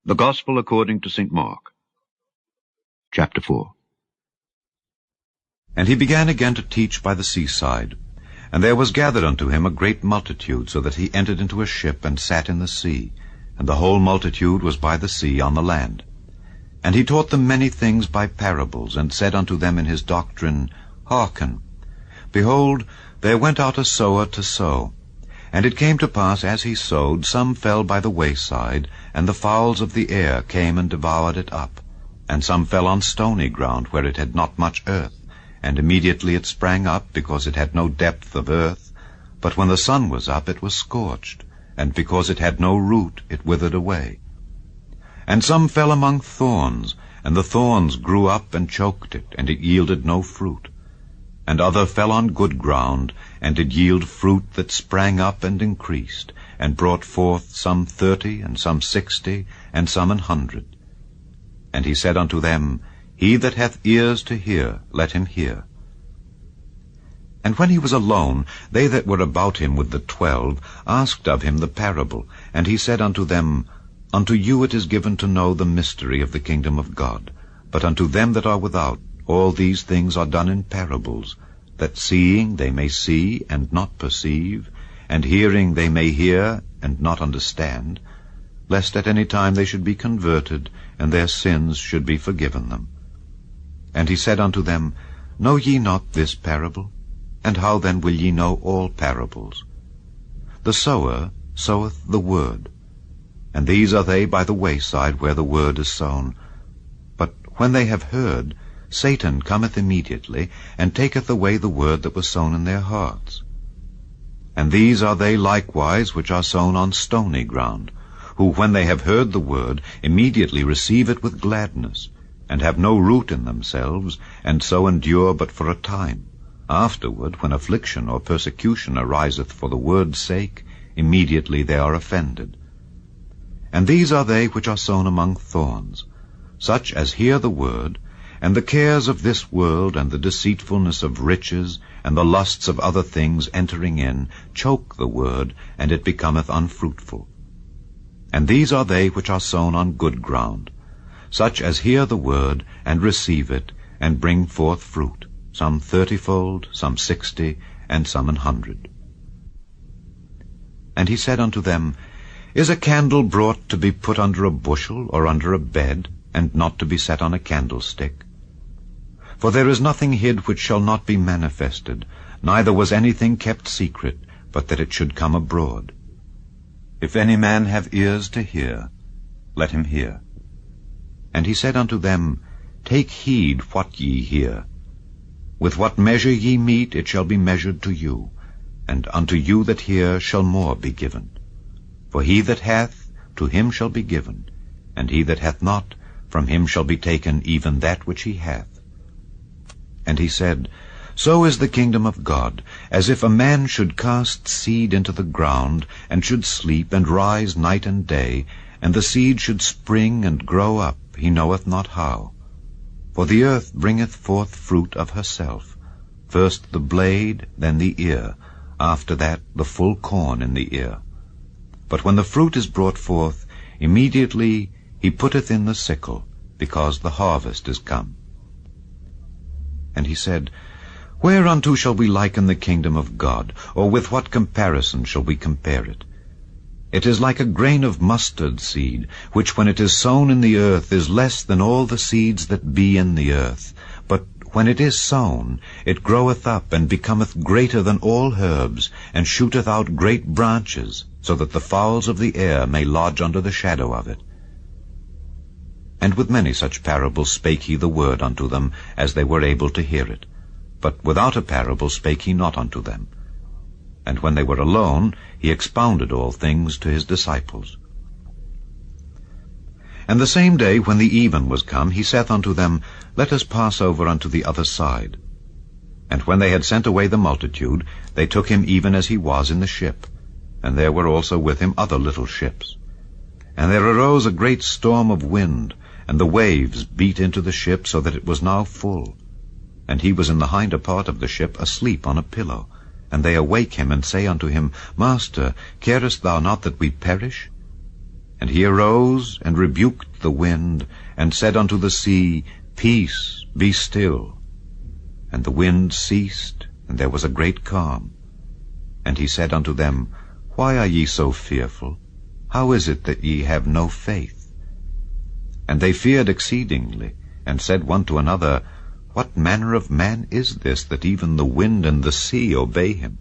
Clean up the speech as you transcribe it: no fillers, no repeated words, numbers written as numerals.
The Gospel according to St. Mark, chapter 4. And he began again to teach by the seaside. And there was gathered unto him a great multitude, so that he entered into a ship, and sat in the sea. And the whole multitude was by the sea on the land. And he taught them many things by parables, and said unto them in his doctrine, Hearken. Behold, there went out a sower to sow. And it came to pass, as he sowed, some fell by the wayside, and the fowls of the air came and devoured it up. And some fell on stony ground, where it had not much earth. And immediately it sprang up, because it had no depth of earth. But when the sun was up, it was scorched, and because it had no root, it withered away. And some fell among thorns, and the thorns grew up and choked it, and it yielded no fruit. And other fell on good ground, and did yield fruit that sprang up and increased, and brought forth some 30, and some 60, and some 100. And he said unto them, He that hath ears to hear, let him hear. And when he was alone, they that were about him with the 12 asked of him the parable. And he said unto them, Unto you it is given to know the mystery of the kingdom of God. But unto them that are without, all these things are done in parables, that seeing they may see and not perceive, and hearing they may hear and not understand, lest at any time they should be converted, and their sins should be forgiven them. And he said unto them, Know ye not this parable? And how then will ye know all parables? The sower soweth the word. And these are they by the wayside, where the word is sown. But when they have heard, Satan cometh immediately, and taketh away the word that was sown in their hearts. And these are they likewise which are sown on stony ground, who when they have heard the word, immediately receive it with gladness, and have no root in themselves, and so endure but for a time. Afterward, when affliction or persecution ariseth for the word's sake, immediately they are offended. And these are they which are sown among thorns, such as hear the word, and the cares of this world, and the deceitfulness of riches, and the lusts of other things entering in, choke the word, and it becometh unfruitful. And these are they which are sown on good ground, such as hear the word, and receive it, and bring forth fruit, some 30-fold, some 60, and some 100. And he said unto them, Is a candle brought to be put under a bushel, or under a bed, and not to be set on a candlestick? For there is nothing hid which shall not be manifested, neither was anything kept secret, but that it should come abroad. If any man have ears to hear, let him hear. And he said unto them, Take heed what ye hear. With what measure ye mete, it shall be measured to you, and unto you that hear shall more be given. For he that hath, to him shall be given, and he that hath not, from him shall be taken even that which he hath. And he said, So is the kingdom of God, as if a man should cast seed into the ground, and should sleep and rise night and day, and the seed should spring and grow up, he knoweth not how. For the earth bringeth forth fruit of herself, first the blade, then the ear, after that the full corn in the ear. But when the fruit is brought forth, immediately he putteth in the sickle, because the harvest is come. And he said, Whereunto shall we liken the kingdom of God, or with what comparison shall we compare it? It is like a grain of mustard seed, which when it is sown in the earth is less than all the seeds that be in the earth. But when it is sown, it groweth up, and becometh greater than all herbs, and shooteth out great branches, so that the fowls of the air may lodge under the shadow of it. And with many such parables spake he the word unto them, as they were able to hear it. But without a parable spake he not unto them. And when they were alone, he expounded all things to his disciples. And the same day, when the even was come, he saith unto them, Let us pass over unto the other side. And when they had sent away the multitude, they took him even as he was in the ship. And there were also with him other little ships. And there arose a great storm of wind, and the waves beat into the ship, so that it was now full. And he was in the hinder part of the ship, asleep on a pillow. And they awake him, and say unto him, Master, carest thou not that we perish? And he arose, and rebuked the wind, and said unto the sea, Peace, be still. And the wind ceased, and there was a great calm. And he said unto them, Why are ye so fearful? How is it that ye have no faith? And they feared exceedingly, and said one to another, What manner of man is this, that even the wind and the sea obey him?